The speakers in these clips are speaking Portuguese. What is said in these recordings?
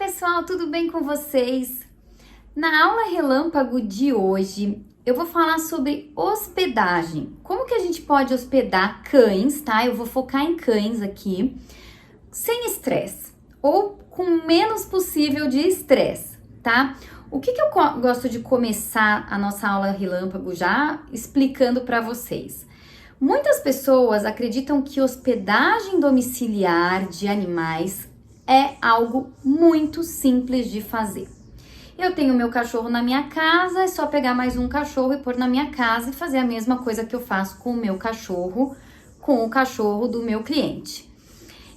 pessoal, tudo bem com vocês? Na aula relâmpago de hoje, eu vou falar sobre hospedagem. Como que a gente pode hospedar cães, tá? Eu vou focar em cães aqui, sem estresse, ou com o menos possível de estresse, tá? O que eu gosto de começar a nossa aula relâmpago já explicando para vocês? Muitas pessoas acreditam que hospedagem domiciliar de animais é algo muito simples de fazer. Eu tenho meu cachorro na minha casa, é só pegar mais um cachorro e pôr na minha casa e fazer a mesma coisa que eu faço com o meu cachorro, com o cachorro do meu cliente.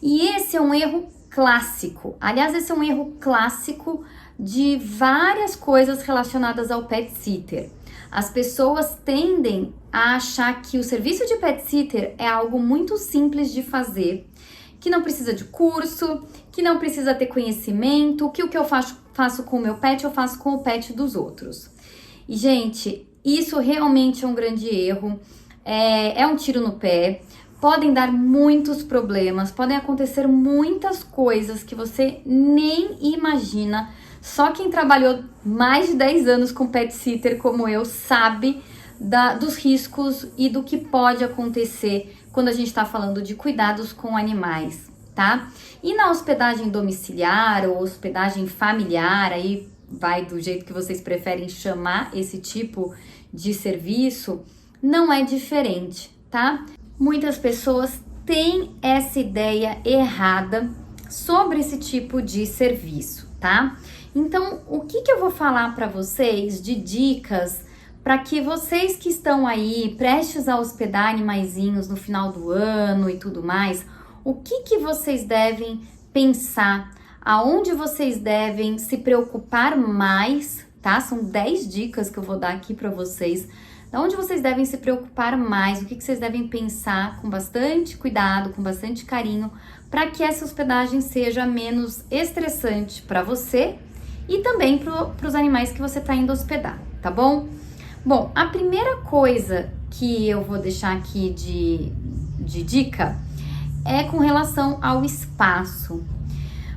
E esse é um erro clássico. Aliás, esse é um erro clássico de várias coisas relacionadas ao pet sitter. As pessoas tendem a achar que o serviço de pet sitter é algo muito simples de fazer, que não precisa de curso, que não precisa ter conhecimento, que o que eu faço com o meu pet, eu faço com o pet dos outros. E, gente, isso realmente é um grande erro, é um tiro no pé, podem dar muitos problemas, podem acontecer muitas coisas que você nem imagina. Só quem trabalhou mais de 10 anos com pet sitter como eu sabe dos riscos e do que pode acontecer quando a gente está falando de cuidados com animais, tá? E na hospedagem domiciliar ou hospedagem familiar, aí vai do jeito que vocês preferem chamar esse tipo de serviço, não é diferente, tá? Muitas pessoas têm essa ideia errada sobre esse tipo de serviço, tá? Então, o que eu vou falar para vocês de dicas para que vocês que estão aí prestes a hospedar animaizinhos no final do ano e tudo mais, o que vocês devem pensar, aonde vocês devem se preocupar mais, tá? São 10 dicas que eu vou dar aqui para vocês, aonde vocês devem se preocupar mais, o que vocês devem pensar com bastante cuidado, com bastante carinho, para que essa hospedagem seja menos estressante para você e também para os animais que você está indo hospedar, tá bom? Bom, a primeira coisa que eu vou deixar aqui de dica é com relação ao espaço.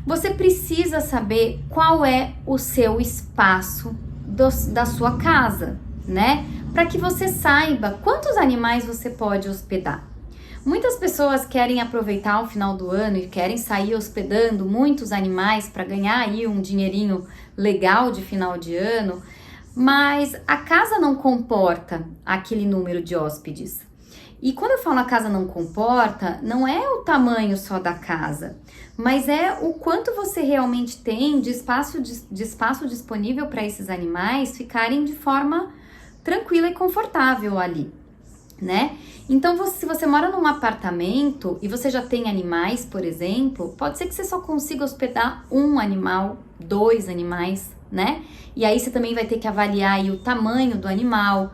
Você precisa saber qual é o seu espaço da sua casa, né? Para que você saiba quantos animais você pode hospedar. Muitas pessoas querem aproveitar o final do ano e querem sair hospedando muitos animais para ganhar aí um dinheirinho legal de final de ano, mas a casa não comporta aquele número de hóspedes. E quando eu falo a casa não comporta, não é o tamanho só da casa, mas é o quanto você realmente tem de espaço disponível para esses animais ficarem de forma tranquila e confortável ali, né? Então, se você mora num apartamento e você já tem animais, por exemplo, pode ser que você só consiga hospedar um animal, 2 animais, né? E aí você também vai ter que avaliar aí o tamanho do animal,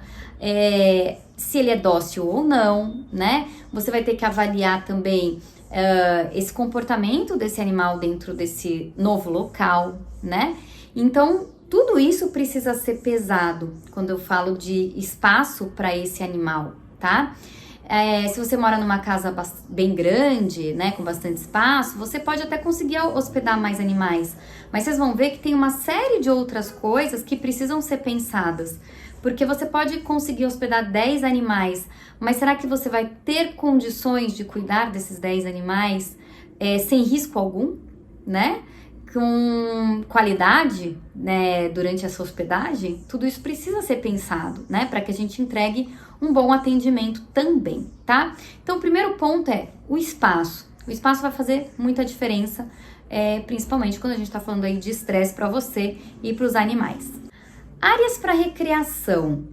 se ele é dócil ou não, né? Você vai ter que avaliar também esse comportamento desse animal dentro desse novo local, né? Então, tudo isso precisa ser pesado quando eu falo de espaço para esse animal, tá? Se você mora numa casa bem grande, né, com bastante espaço, você pode até conseguir hospedar mais animais, mas vocês vão ver que tem uma série de outras coisas que precisam ser pensadas, porque você pode conseguir hospedar 10 animais, mas será que você vai ter condições de cuidar desses 10 animais sem risco algum, né? Com qualidade, né, durante essa hospedagem? Tudo isso precisa ser pensado, né, para que a gente entregue um bom atendimento também, tá? Então, o primeiro ponto é o espaço. O espaço vai fazer muita diferença, principalmente quando a gente tá falando aí de estresse para você e para os animais. Áreas para recreação.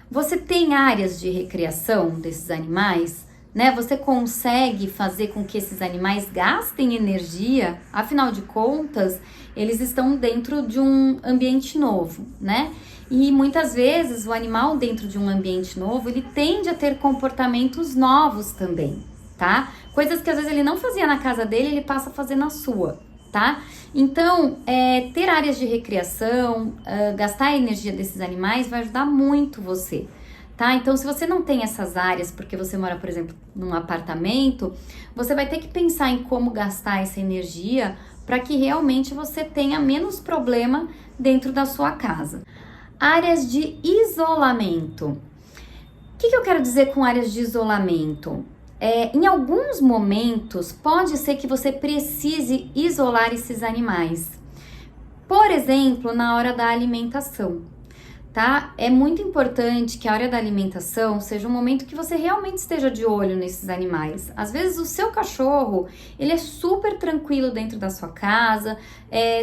Você tem áreas de recreação desses animais? Né? Você consegue fazer com que esses animais gastem energia, afinal de contas, eles estão dentro de um ambiente novo, né? E muitas vezes o animal dentro de um ambiente novo, ele tende a ter comportamentos novos também, tá? Coisas que às vezes ele não fazia na casa dele, ele passa a fazer na sua, tá? Então, ter áreas de recreação, gastar a energia desses animais vai ajudar muito você. Tá? Então, se você não tem essas áreas, porque você mora, por exemplo, num apartamento, você vai ter que pensar em como gastar essa energia para que realmente você tenha menos problema dentro da sua casa. Áreas de isolamento. O que eu quero dizer com áreas de isolamento? Em alguns momentos, pode ser que você precise isolar esses animais. Por exemplo, na hora da alimentação, tá? É muito importante que a hora da alimentação seja um momento que você realmente esteja de olho nesses animais. Às vezes o seu cachorro, ele é super tranquilo dentro da sua casa,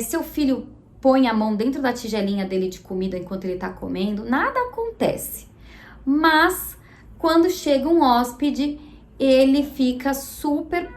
seu filho põe a mão dentro da tigelinha dele de comida enquanto ele tá comendo, nada acontece. Mas quando chega um hóspede, ele fica super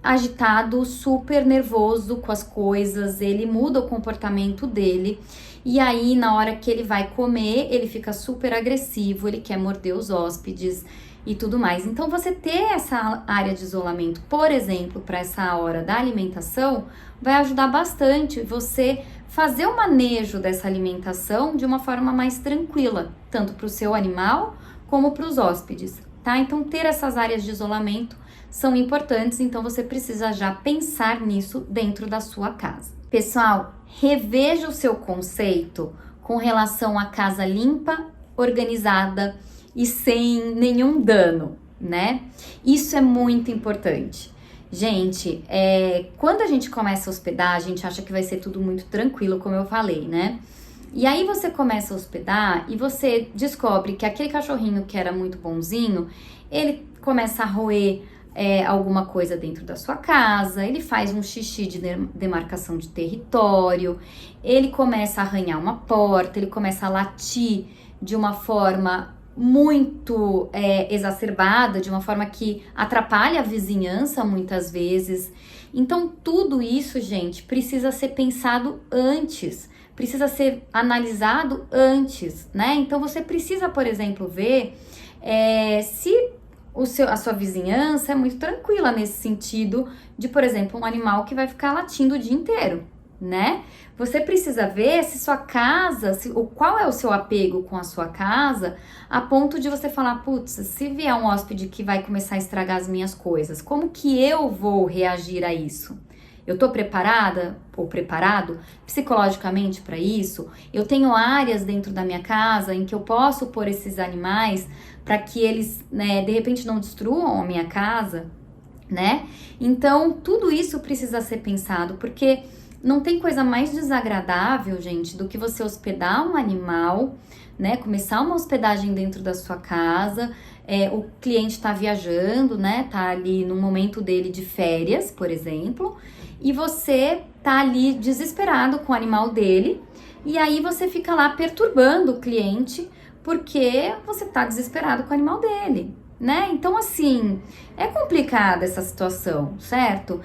agitado, super nervoso com as coisas, ele muda o comportamento dele e aí na hora que ele vai comer, ele fica super agressivo, ele quer morder os hóspedes e tudo mais. Então você ter essa área de isolamento, por exemplo, para essa hora da alimentação, vai ajudar bastante você fazer o manejo dessa alimentação de uma forma mais tranquila, tanto para o seu animal como para os hóspedes, tá? Então ter essas áreas de isolamento são importantes, então você precisa já pensar nisso dentro da sua casa. Pessoal, reveja o seu conceito com relação à casa limpa, organizada e sem nenhum dano, né? Isso é muito importante. Gente, quando a gente começa a hospedar, a gente acha que vai ser tudo muito tranquilo, como eu falei, né? E aí você começa a hospedar e você descobre que aquele cachorrinho que era muito bonzinho, ele começa a roer alguma coisa dentro da sua casa, ele faz um xixi de demarcação de território, ele começa a arranhar uma porta, ele começa a latir de uma forma muito exacerbada, de uma forma que atrapalha a vizinhança muitas vezes. Então tudo isso, gente, precisa ser pensado antes, precisa ser analisado antes, né? Então você precisa, por exemplo, ver se a sua vizinhança é muito tranquila nesse sentido de, por exemplo, um animal que vai ficar latindo o dia inteiro, né? Você precisa ver se sua casa, qual é o seu apego com a sua casa, a ponto de você falar, putz, se vier um hóspede que vai começar a estragar as minhas coisas, como que eu vou reagir a isso? Eu tô preparada ou preparado psicologicamente para isso? Eu tenho áreas dentro da minha casa em que eu posso pôr esses animais para que eles, né, de repente não destruam a minha casa, né? Então, tudo isso precisa ser pensado, porque não tem coisa mais desagradável, gente, do que você hospedar um animal, né? Começar uma hospedagem dentro da sua casa, o cliente tá viajando, né? Tá ali no momento dele de férias, por exemplo, e você tá ali desesperado com o animal dele, e aí você fica lá perturbando o cliente, porque você tá desesperado com o animal dele, né? Então, assim, é complicada essa situação, certo?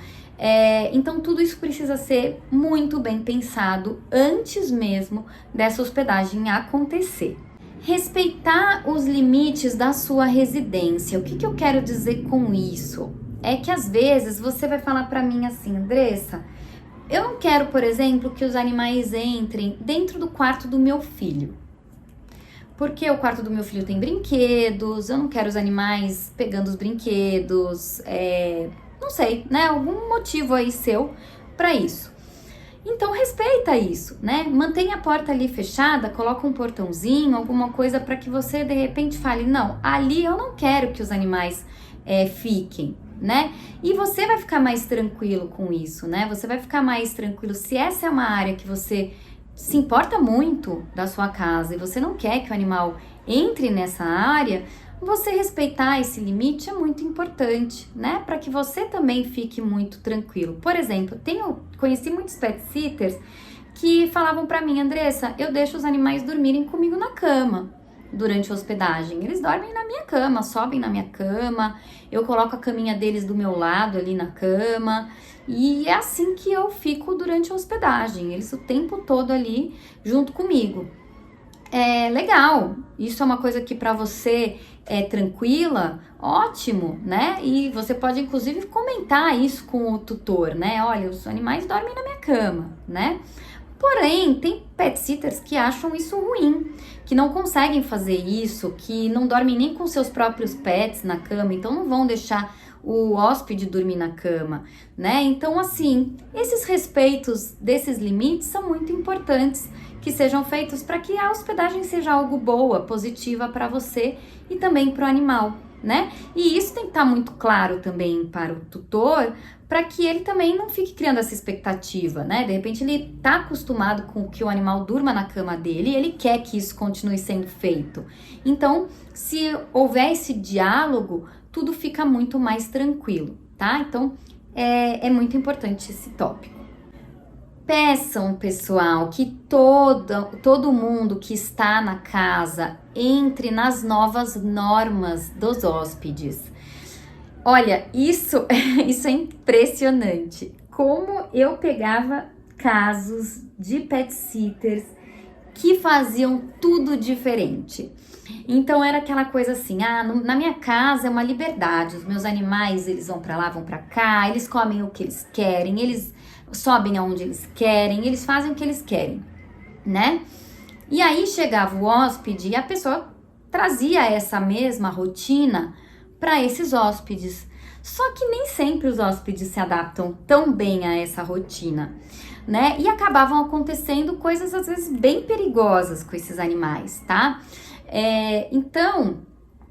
Então, tudo isso precisa ser muito bem pensado antes mesmo dessa hospedagem acontecer. Respeitar os limites da sua residência. O que eu quero dizer com isso? É que às vezes você vai falar pra mim assim, Andressa, eu não quero, por exemplo, que os animais entrem dentro do quarto do meu filho. Porque o quarto do meu filho tem brinquedos, eu não quero os animais pegando os brinquedos, não sei, né? Algum motivo aí seu pra isso. Então respeita isso, né? Mantenha a porta ali fechada, coloca um portãozinho, alguma coisa para que você de repente fale, não, ali eu não quero que os animais fiquem, né? E você vai ficar mais tranquilo com isso, né? Você vai ficar mais tranquilo se essa é uma área que você se importa muito da sua casa e você não quer que o animal entre nessa área, você respeitar esse limite é muito importante, né? Para que você também fique muito tranquilo. Por exemplo, conheci muitos pet sitters que falavam para mim, Andressa, eu deixo os animais dormirem comigo na cama durante a hospedagem. Eles dormem na minha cama, sobem na minha cama, eu coloco a caminha deles do meu lado ali na cama. E é assim que eu fico durante a hospedagem, eles o tempo todo ali junto comigo. É legal, isso é uma coisa que para você é tranquila, ótimo, né? E você pode inclusive comentar isso com o tutor, né? Olha, os animais dormem na minha cama, né? Porém, tem pet sitters que acham isso ruim, que não conseguem fazer isso, que não dormem nem com seus próprios pets na cama, então não vão deixar o hóspede dormir na cama, né? Então, assim, esses respeitos desses limites são muito importantes que sejam feitos para que a hospedagem seja algo boa, positiva para você e também para o animal, né? E isso tem que estar muito claro também para o tutor, para que ele também não fique criando essa expectativa, né? De repente ele está acostumado com que o animal durma na cama dele e ele quer que isso continue sendo feito. Então, se houver esse diálogo, tudo fica muito mais tranquilo, tá? Então, é muito importante esse tópico. Peçam, pessoal, que todo mundo que está na casa entre nas novas normas dos hóspedes. Olha, isso é impressionante. Como eu pegava casos de pet sitters que faziam tudo diferente. Então era aquela coisa assim, na minha casa é uma liberdade, os meus animais, eles vão pra lá, vão pra cá, eles comem o que eles querem, eles sobem aonde eles querem, eles fazem o que eles querem, né? E aí chegava o hóspede e a pessoa trazia essa mesma rotina para esses hóspedes. Só que nem sempre os hóspedes se adaptam tão bem a essa rotina, né? E acabavam acontecendo coisas às vezes bem perigosas com esses animais, tá? Então,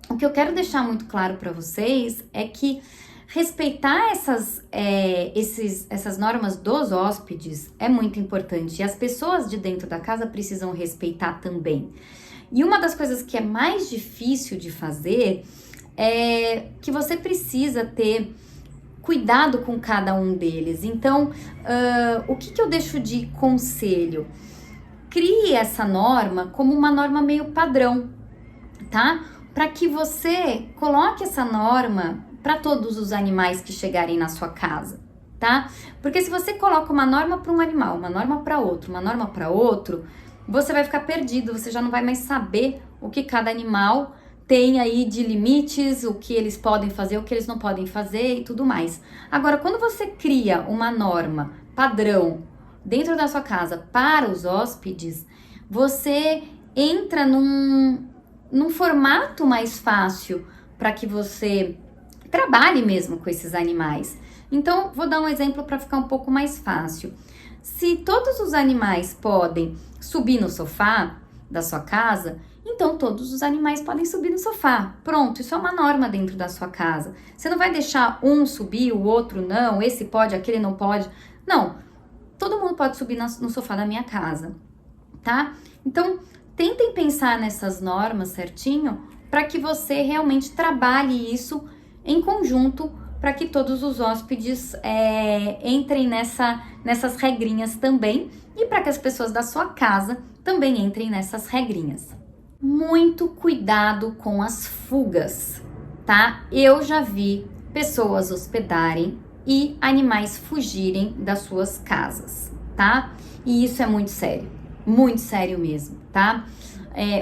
o que eu quero deixar muito claro para vocês é que respeitar essas normas dos hóspedes é muito importante e as pessoas de dentro da casa precisam respeitar também. E uma das coisas que é mais difícil de fazer é que você precisa ter cuidado com cada um deles. Então, o que eu deixo de conselho? Crie essa norma como uma norma meio padrão, tá? Para que você coloque essa norma para todos os animais que chegarem na sua casa, tá? Porque se você coloca uma norma para um animal, uma norma para outro, uma norma para outro, você vai ficar perdido, você já não vai mais saber o que cada animal tem aí de limites, o que eles podem fazer, o que eles não podem fazer e tudo mais. Agora, quando você cria uma norma padrão dentro da sua casa para os hóspedes, você entra num formato mais fácil para que você trabalhe mesmo com esses animais. Então, vou dar um exemplo para ficar um pouco mais fácil. Se todos os animais podem subir no sofá da sua casa, então todos os animais podem subir no sofá. Pronto, isso é uma norma dentro da sua casa. Você não vai deixar um subir, o outro não, esse pode, aquele não pode. Não, todo mundo pode subir no sofá da minha casa, tá? Então, tentem pensar nessas normas certinho para que você realmente trabalhe isso em conjunto para que todos os hóspedes entrem nessas regrinhas também e para que as pessoas da sua casa também entrem nessas regrinhas. Muito cuidado com as fugas, tá? Eu já vi pessoas hospedarem e animais fugirem das suas casas, tá? E isso é muito sério mesmo, tá?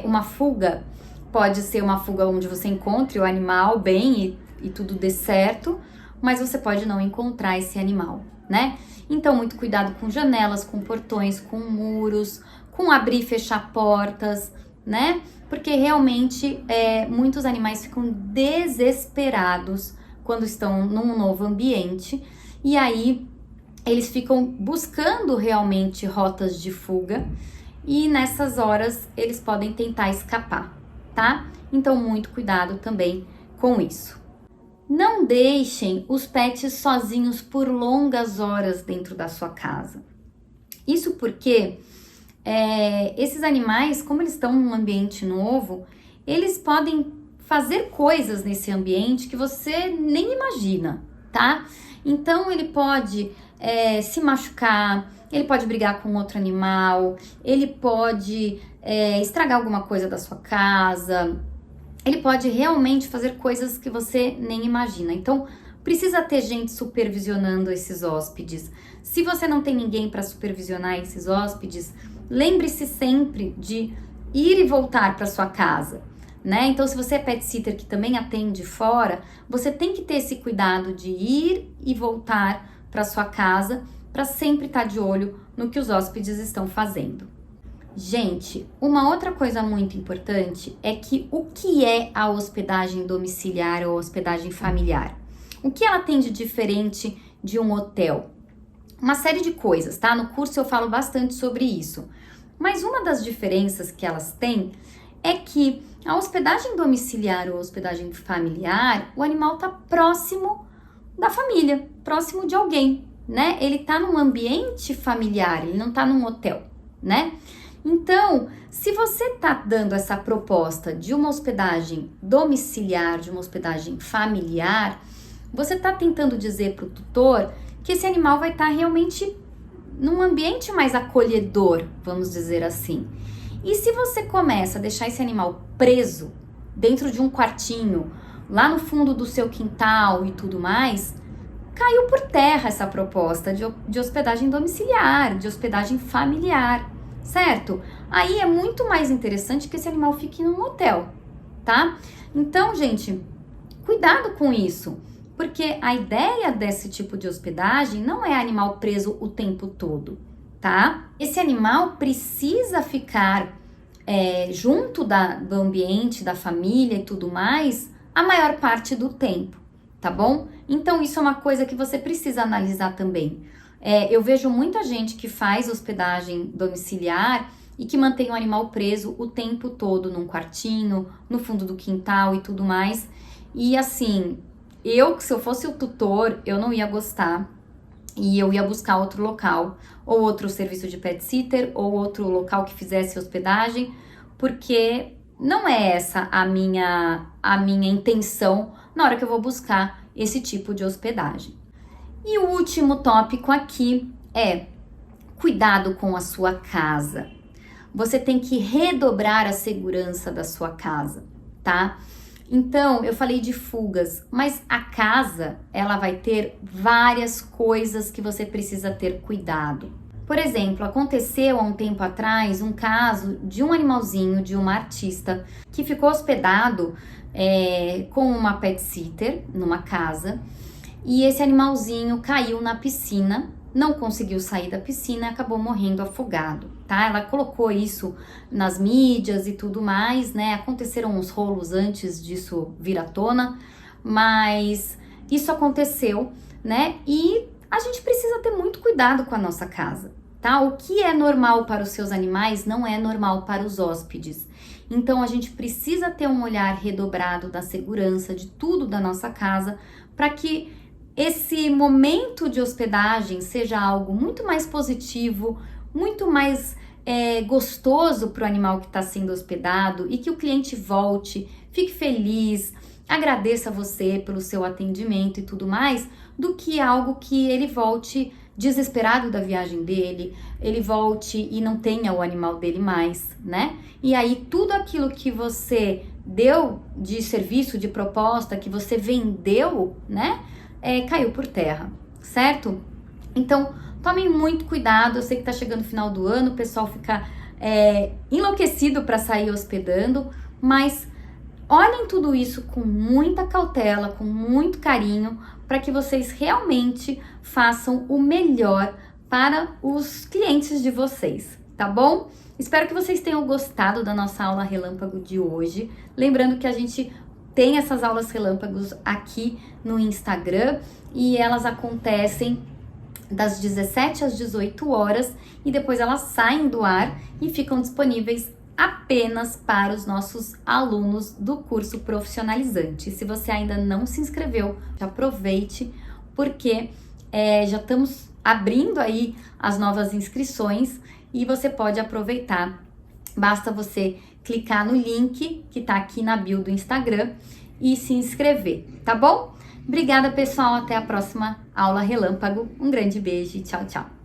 Uma fuga pode ser uma fuga onde você encontre o animal bem e tudo dê certo, mas você pode não encontrar esse animal, né? Então, muito cuidado com janelas, com portões, com muros, com abrir e fechar portas, né? Porque realmente muitos animais ficam desesperados quando estão num novo ambiente e aí eles ficam buscando realmente rotas de fuga e nessas horas eles podem tentar escapar, tá? Então, muito cuidado também com isso. Não deixem os pets sozinhos por longas horas dentro da sua casa. Isso porque esses animais, como eles estão num ambiente novo, eles podem fazer coisas nesse ambiente que você nem imagina, tá? Então, ele pode se machucar, ele pode brigar com outro animal, ele pode estragar alguma coisa da sua casa, ele pode realmente fazer coisas que você nem imagina. Então, precisa ter gente supervisionando esses hóspedes. Se você não tem ninguém para supervisionar esses hóspedes, lembre-se sempre de ir e voltar para sua casa, né? Então, se você é pet sitter que também atende fora, você tem que ter esse cuidado de ir e voltar para sua casa para sempre estar de olho no que os hóspedes estão fazendo. Gente, uma outra coisa muito importante é que o que é a hospedagem domiciliar ou hospedagem familiar? O que ela tem de diferente de um hotel? Uma série de coisas, tá? No curso eu falo bastante sobre isso. Mas uma das diferenças que elas têm é que a hospedagem domiciliar ou hospedagem familiar, o animal está próximo da família, próximo de alguém, né? Ele está num ambiente familiar, ele não está num hotel, né? Então, se você está dando essa proposta de uma hospedagem domiciliar, de uma hospedagem familiar, você está tentando dizer para o tutor que esse animal vai estar realmente num ambiente mais acolhedor, vamos dizer assim. E se você começa a deixar esse animal preso dentro de um quartinho, lá no fundo do seu quintal e tudo mais, caiu por terra essa proposta de hospedagem domiciliar, de hospedagem familiar, certo? Aí é muito mais interessante que esse animal fique num hotel, tá? Então, gente, cuidado com isso, porque a ideia desse tipo de hospedagem não é animal preso o tempo todo, tá? Esse animal precisa ficar junto do ambiente, da família e tudo mais, a maior parte do tempo, tá bom? Então, isso é uma coisa que você precisa analisar também. Eu vejo muita gente que faz hospedagem domiciliar e que mantém o animal preso o tempo todo num quartinho, no fundo do quintal e tudo mais. E assim, se eu fosse o tutor, eu não ia gostar e eu ia buscar outro local, ou outro serviço de pet sitter, ou outro local que fizesse hospedagem, porque não é essa a minha intenção na hora que eu vou buscar esse tipo de hospedagem. E o último tópico aqui é cuidado com a sua casa. Você tem que redobrar a segurança da sua casa, tá? Então, eu falei de fugas, mas a casa, ela vai ter várias coisas que você precisa ter cuidado. Por exemplo, aconteceu há um tempo atrás um caso de um animalzinho, de uma artista, que ficou hospedado com uma pet sitter numa casa, e esse animalzinho caiu na piscina, não conseguiu sair da piscina e acabou morrendo afogado, tá? Ela colocou isso nas mídias e tudo mais, né? Aconteceram uns rolos antes disso vir à tona, mas isso aconteceu, né? E a gente precisa ter muito cuidado com a nossa casa, tá? O que é normal para os seus animais não é normal para os hóspedes. Então a gente precisa ter um olhar redobrado da segurança de tudo da nossa casa para que esse momento de hospedagem seja algo muito mais positivo, muito mais gostoso para o animal que está sendo hospedado e que o cliente volte, fique feliz, agradeça a você pelo seu atendimento e tudo mais, do que algo que ele volte desesperado da viagem dele, ele volte e não tenha o animal dele mais, né? E aí tudo aquilo que você deu de serviço, de proposta, que você vendeu, né? Caiu por terra, certo? Então, tomem muito cuidado. Eu sei que tá chegando o final do ano, o pessoal fica enlouquecido para sair hospedando, mas olhem tudo isso com muita cautela, com muito carinho, para que vocês realmente façam o melhor para os clientes de vocês, tá bom? Espero que vocês tenham gostado da nossa aula relâmpago de hoje. Lembrando que a gente tem essas aulas relâmpagos aqui no Instagram e elas acontecem das 17 às 18 horas e depois elas saem do ar e ficam disponíveis apenas para os nossos alunos do curso profissionalizante. Se você ainda não se inscreveu, aproveite, porque já estamos abrindo aí as novas inscrições e você pode aproveitar. Basta você clicar no link que tá aqui na bio do Instagram e se inscrever, tá bom? Obrigada, pessoal. Até a próxima aula relâmpago. Um grande beijo e tchau, tchau.